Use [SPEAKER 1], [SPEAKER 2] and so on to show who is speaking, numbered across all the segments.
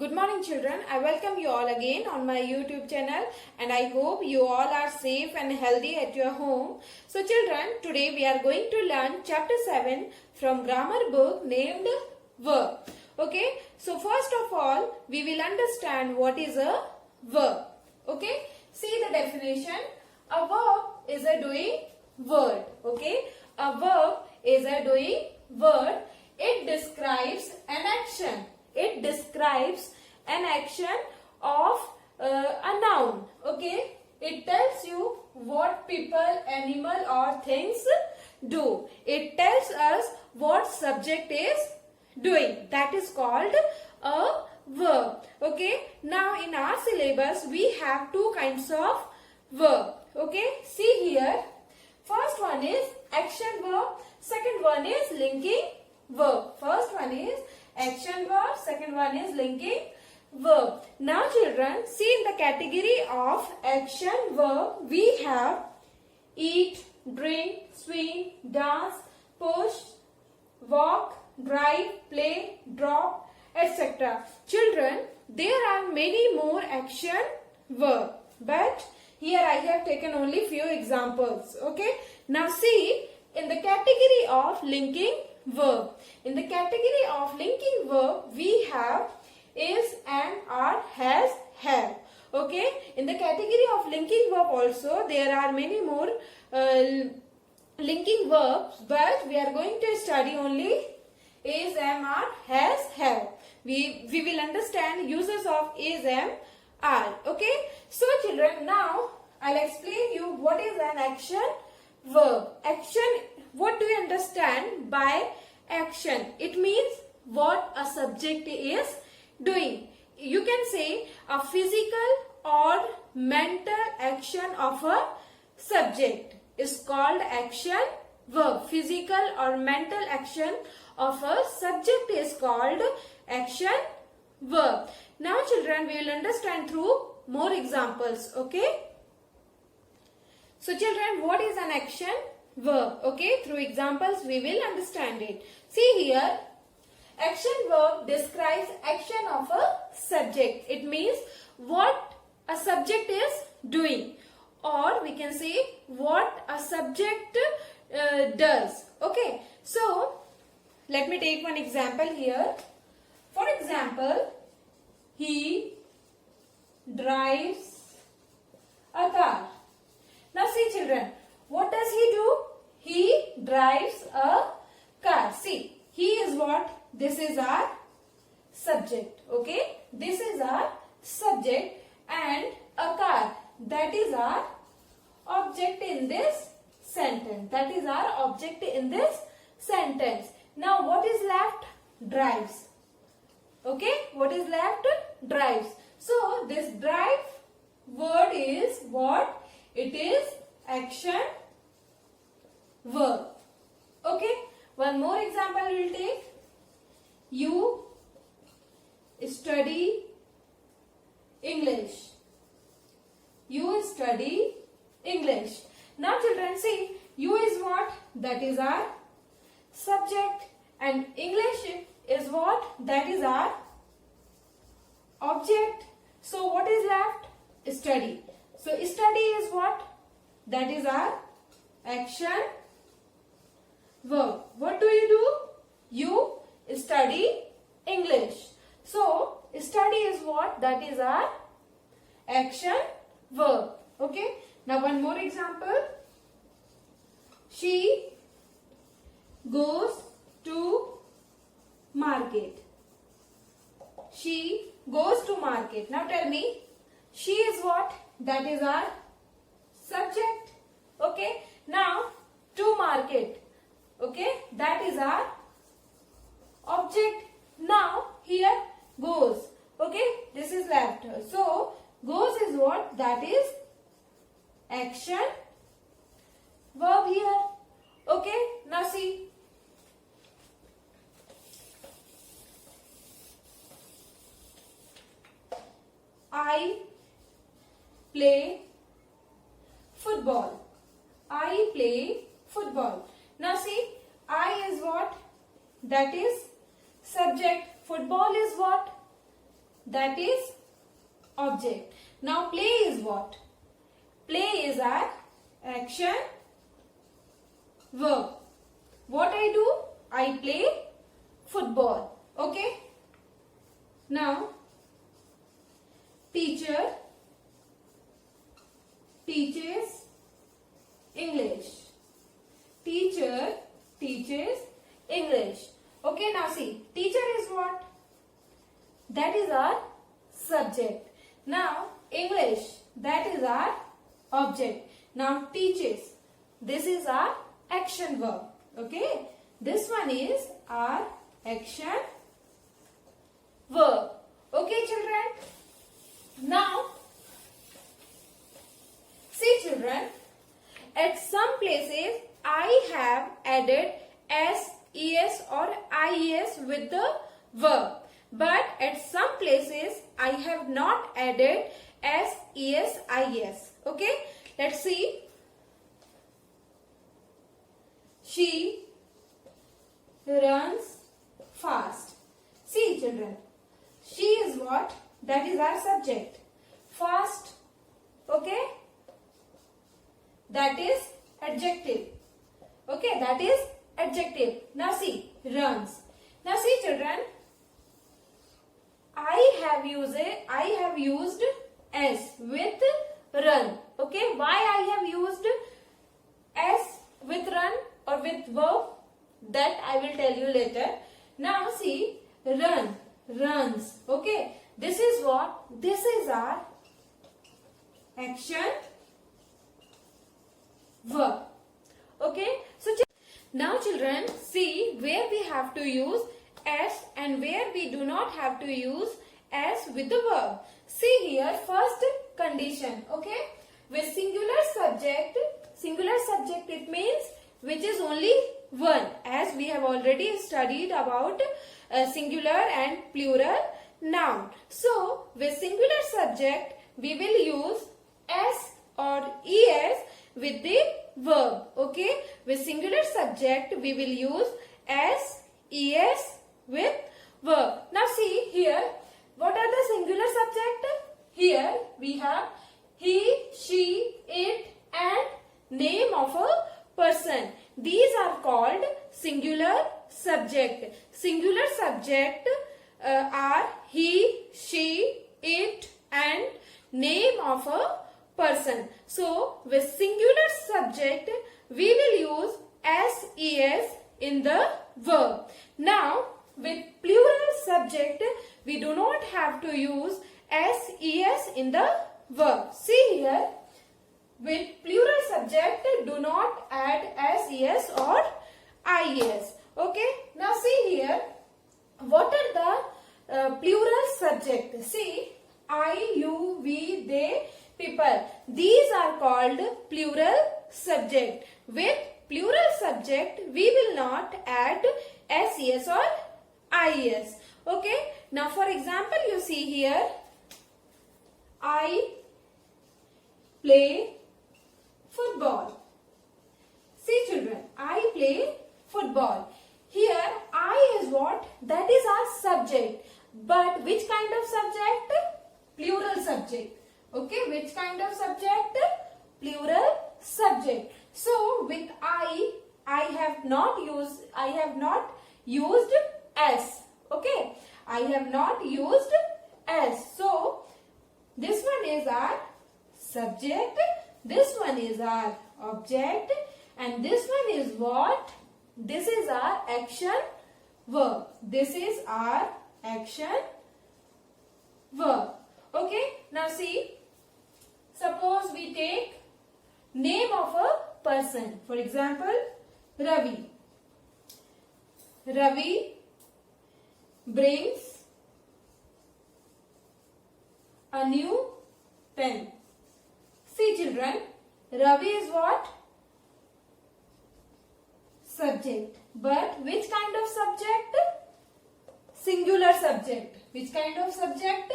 [SPEAKER 1] Good morning children. I welcome you all again on my YouTube channel and I hope you all are safe and healthy at your home. So children, today we are going to learn chapter 7 from grammar book named verb. Okay, so first of all we will understand what is a verb. Okay, see the definition. A verb is a doing word. Okay, a verb is a doing word. It describes an action. It describes an action of a noun. Okay, it tells you what people, animal or things do. It tells us what subject is doing. That is called a verb. Okay, now in our syllabus we have two kinds of verb. Okay, see here. First one is action verb. Second one is linking verb. First one is action verb, second one is linking verb. Now children, see in the category of action verb we have eat, drink, swim, dance, push, walk, drive, play, drop, etc. Children, there are many more action verb, but here I have taken only few examples. Okay, now see in the category of linking verb. In the category of linking verb, we have is, am, are, has, have. Okay. In the category of linking verb also, there are many more linking verbs, but we are going to study only is, am, are, has, have. We will understand uses of is, am, are. Okay. So children, now I'll explain you what is an action verb. Action, what do you understand by action? It means what a subject is doing. You can say a physical or mental action of a subject is called action verb. Physical or mental action of a subject is called action verb. Now children, we will understand through more examples. Okay. So children, what is an action verb? Okay, through examples we will understand it. See here, action verb describes action of a subject. It means what a subject is doing, or we can say what a subject does. Okay, so let me take one example here. For example, he drives a car. Now see children, what does he do? He drives a car. See, he is what? This is our subject. Okay, this is our subject and a car, that is our object in this sentence. That is our object in this sentence. Now what is left? Drives. Okay, what is left? Drives. So this drive word is what? It is action verb. Okay, one more example we will take. You study English. You study English. Now children, see, you is what? That is our subject, and English is what? That is our object. So what is left? Study. So study is what? That is our action verb. What do? You study English. So study is what? That is our action verb. Okay. Now one more example. She goes to market. She goes to market. Now tell me, she is what? That is our subject. Okay. Now to market. Okay. That is our object. Now here goes. Okay. This is left. So goes is what? That is action verb here. Okay. Now see. I play football. I play football. Now see, I is what? That is subject. Football is what? that is object. Now play is what? Play is our action verb. What I do? I play football. Okay. Now teacher teaches English. Teacher teaches English. Okay, now see, teacher is what? That is our subject. Now English, that is our object. Now teaches, this is our action verb. Okay, this one is our action verb. Okay, children. Now see, children, at some places I have added s, es or ies with the verb, but at some places I have not added s, es, ies. Okay, let's see. She runs fast. See, children, she is what? That is our subject. Fast, okay, that is adjective. Okay, that is adjective. Now see, runs. Now see, children, I have used s with run. Okay, why I have used s with run or with verb, that I will tell you later. Now see, run, runs. Okay, this is what? This is our action verb. Okay, so now children, see where we have to use s and where we do not have to use s with the verb. See here, first condition. Okay, with singular subject it means which is only one, as we have already studied about singular and plural noun. So with singular subject we will use s or es with the verb. Okay, with singular subject we will use s, es with verb. Now see here, what are the singular subject? Here we have he, she, it and name of a person. These are called singular subject. Singular subject are he, she, it and name of a person. So with singular subject we will use s, es in the verb. Now with plural subject we do not have to use s, es in the verb. See here, with plural subject do not add s, es or ies. Okay, now see here, what are the plural subject? See, I, you, we, they, people. These are called plural subject. With plural subject we will not add s, es or ies. Okay, now for example you see here, I play football. See children, I play football. Here I is what? That is our subject. But which kind of subject? Plural subject. Okay, which kind of subject? Plural subject. So with I have not used s. Okay, I have not used s. So this one is our subject, this one is our object and this one is what? This is our action verb. This is our action verb. Okay, now see, suppose we take name of a person. For example, Ravi. Ravi brings a new pen. See children, Ravi is what? Subject. But which kind of subject? Singular subject. Which kind of subject?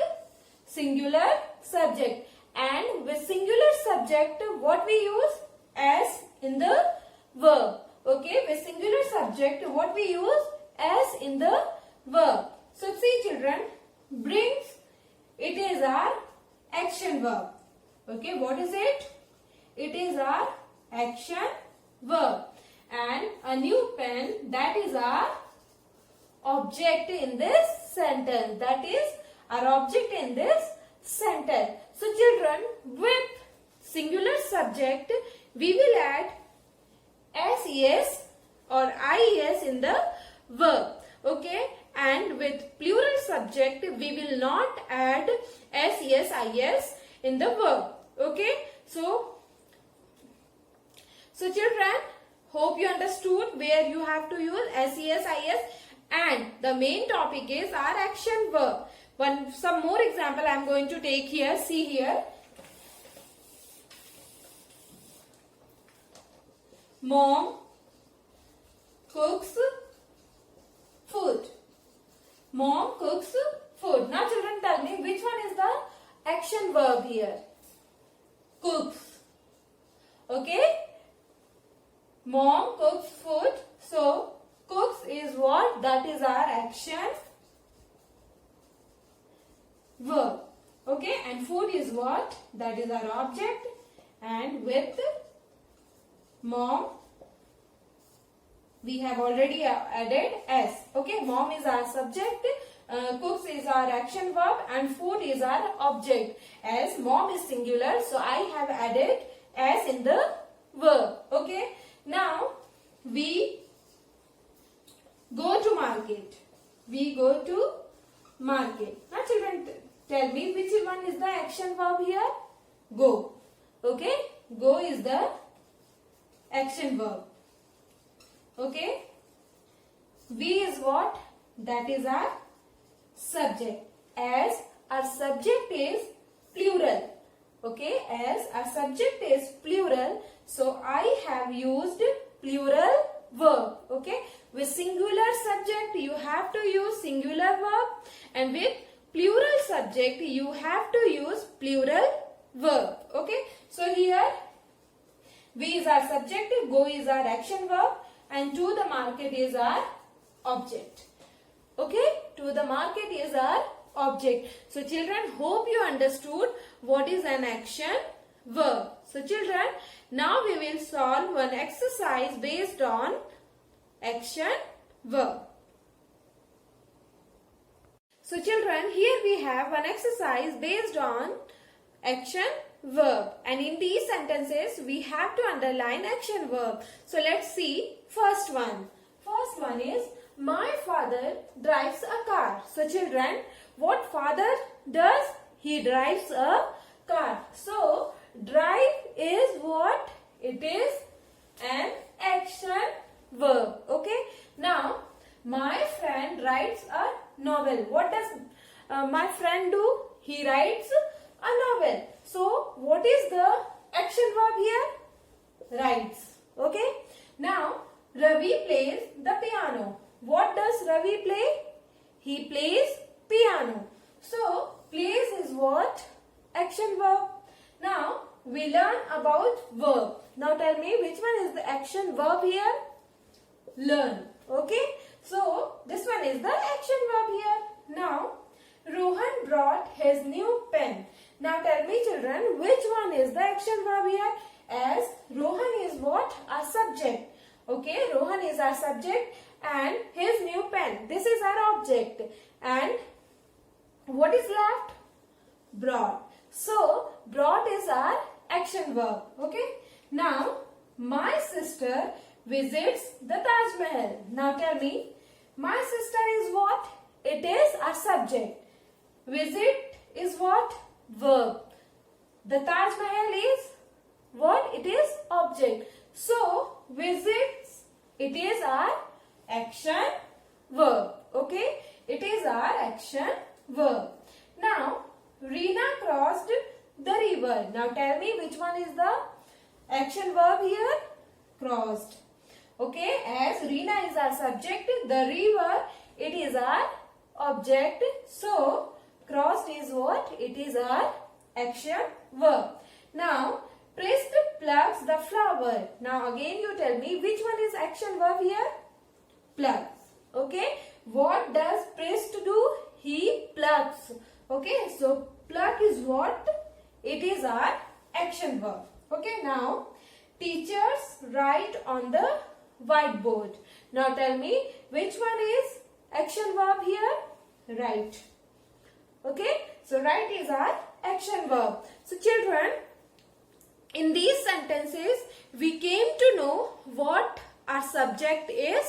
[SPEAKER 1] Singular subject. And with singular subject, what we use? S in the verb. Okay, with singular subject, what we use? S in the verb. So see children, brings action verb. Okay, what is it? It is our action verb. And a new pen, that is our object in this sentence. That is our object in this sentence. So children, with singular subject, we will add SES or IES in the verb. Okay, and with plural subject, we will not add SES, IES in the verb. Okay, so children, hope you understood where you have to use SES, IES, and the main topic is our action verb. Some more example I am going to take here. See here. Mom cooks food. Mom cooks food. Now children, tell me which one is the action verb here? Cooks. Okay. Mom cooks food. So cooks is what? That is our action verb. Okay. And food is what? That is our object. And with mom, we have already added S. Okay, mom is our subject, cooks is our action verb, and food is our object. As mom is singular, so I have added S in the verb. Okay, now we go to market. We go to market. Now children, tell me which one is the action verb here? Go. Okay, go is the action verb. Okay, we is what? That is our subject. As our subject is plural. Okay, as our subject is plural, so I have used plural verb. Okay, with singular subject you have to use singular verb, and with plural subject you have to use plural verb. Okay, so here we is our subject, go is our action verb, and to the market is our object. Okay, to the market is our object. So children, hope you understood what is an action verb. So children, now we will solve one exercise based on action verb. So children, here we have one exercise based on action verb, and in these sentences we have to underline action verb. So let's see first one. First one is my father drives a car. So children, what father does? He drives a car. So drive is what? It is an action verb. Okay. Now my friend writes a novel. What does my friend do? He writes a novel. So what is the action verb here? Writes. Okay. Now Ravi plays the piano. What does Ravi play? He plays piano. So plays is what? Action verb. Now we learn about verb. Now tell me which one is the action verb here? Learn. Okay. So this one is the action verb here. Now Rohan brought his new pen. Now tell me children, which one is the action verb here? As Rohan is what? Our subject. Okay, Rohan is our subject and his new pen. This is our object. And what is left? Brought. So brought is our action verb. Okay. Now my sister visits the Taj Mahal. Now tell me, my sister is what? It is our subject. Visit is what? Verb. The Taj Mahal is what? It is object. So visits, it is our action verb. Okay. It is our action verb. Now Reena crossed the river. Now tell me which one is the action verb here? Crossed. Okay. As Reena is our subject, the river, it is our object. So crossed is what? It is our action verb. Now Prist plucks the flower. Now again you tell me which one is action verb here? Plucks. Okay. What does Prist do? He plucks. Okay. So pluck is what? It is our action verb. Okay, now teachers write on the whiteboard. Now tell me which one is action verb here? Write. Okay, so write is our action verb. So children, in these sentences, we came to know what our subject is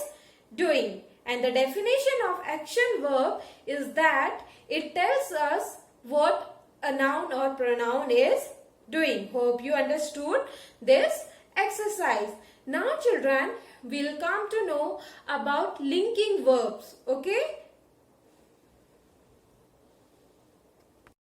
[SPEAKER 1] doing. And the definition of action verb is that it tells us what a noun or pronoun is doing. Hope you understood this exercise. Now children, we'll come to know about linking verbs. Okay?